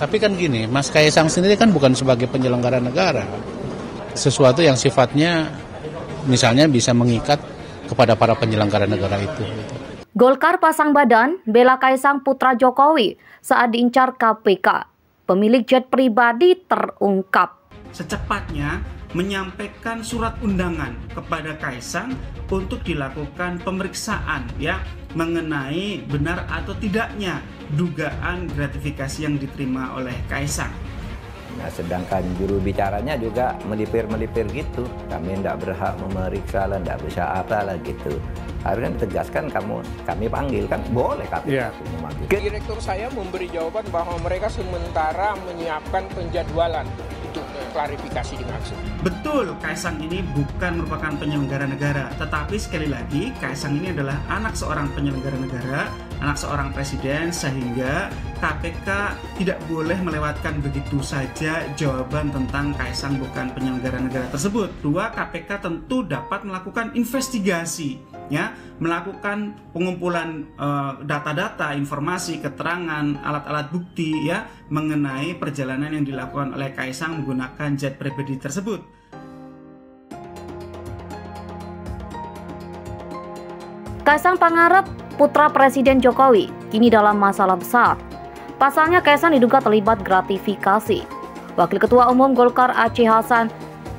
Tapi kan gini, Mas Kaisang sendiri kan bukan sebagai penyelenggara negara. Sesuatu yang sifatnya misalnya bisa mengikat kepada para penyelenggara negara itu. Golkar pasang badan bela Kaisang putra Jokowi saat diincar KPK. Pemilik jet pribadi terungkap. Secepatnya menyampaikan surat undangan kepada Kaisang untuk dilakukan pemeriksaan mengenai benar atau tidaknya dugaan gratifikasi yang diterima oleh Kaisang. Nah, sedangkan juru bicaranya juga melipir-melipir gitu. Kami tidak berhak memeriksa lah, tidak bisa apalah gitu. Harusnya ditegaskan kami panggil kan boleh KPK memanggil. Direktur saya memberi jawaban bahwa mereka sementara menyiapkan penjadwalan untuk klarifikasi dimaksud. Betul, Kaisang ini bukan merupakan penyelenggara negara, tetapi sekali lagi Kaisang ini adalah anak seorang penyelenggara negara, anak seorang presiden, sehingga KPK tidak boleh melewatkan begitu saja jawaban tentang Kaisang bukan penyelenggara negara tersebut. Dua, KPK tentu dapat melakukan investigasi, melakukan pengumpulan data-data, informasi, keterangan, alat-alat bukti mengenai perjalanan yang dilakukan oleh Kaisang menggunakan jet pribadi tersebut. Kaisang Pangarep, putra Presiden Jokowi, kini dalam masalah besar. Pasalnya Kaisang diduga terlibat gratifikasi. Wakil Ketua Umum Golkar Aceh Hasan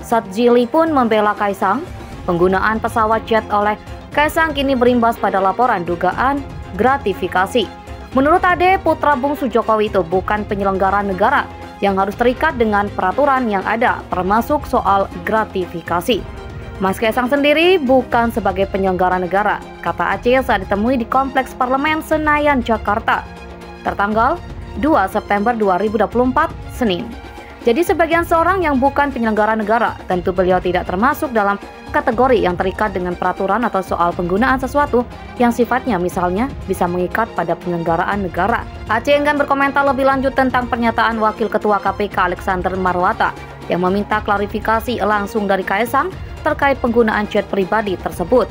Sadzili pun membela Kaisang. Penggunaan pesawat jet oleh Kaisang kini berimbas pada laporan dugaan gratifikasi. Menurut Ade, putra bungsu Jokowi itu bukan penyelenggara negara yang harus terikat dengan peraturan yang ada, termasuk soal gratifikasi. Mas Kaisang sendiri bukan sebagai penyelenggara negara, kata Aceh saat ditemui di Kompleks Parlemen Senayan, Jakarta, tertanggal 2 September 2024, Senin. Jadi sebagian seorang yang bukan penyelenggara negara, tentu beliau tidak termasuk dalam kategori yang terikat dengan peraturan atau soal penggunaan sesuatu yang sifatnya misalnya bisa mengikat pada penyelenggaraan negara. Aceh enggan berkomentar lebih lanjut tentang pernyataan Wakil Ketua KPK Alexander Marwata yang meminta klarifikasi langsung dari Kaisang terkait penggunaan jet pribadi tersebut.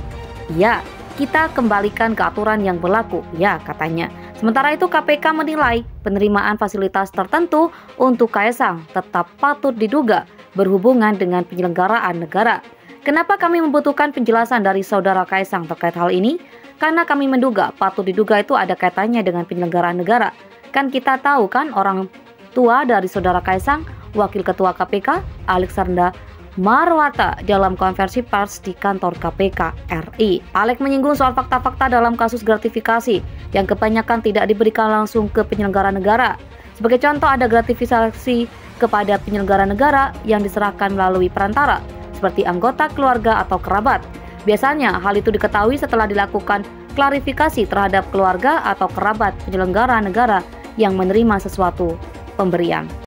Ya, kita kembalikan ke aturan yang berlaku, ya katanya. Sementara itu KPK menilai penerimaan fasilitas tertentu untuk Kaisang tetap patut diduga berhubungan dengan penyelenggaraan negara. Kenapa kami membutuhkan penjelasan dari saudara Kaisang terkait hal ini? Karena kami menduga, patut diduga itu ada kaitannya dengan penyelenggaraan negara. Kan kita tahu kan orang tua dari saudara Kaisang, Wakil Ketua KPK Alexander Marwata dalam konversi pers di kantor KPK RI. Alex menyinggung soal fakta-fakta dalam kasus gratifikasi yang kebanyakan tidak diberikan langsung ke penyelenggara negara. Sebagai contoh ada gratifikasi kepada penyelenggara negara yang diserahkan melalui perantara, seperti anggota keluarga atau kerabat. Biasanya hal itu diketahui setelah dilakukan klarifikasi terhadap keluarga atau kerabat penyelenggara negara yang menerima sesuatu pemberian.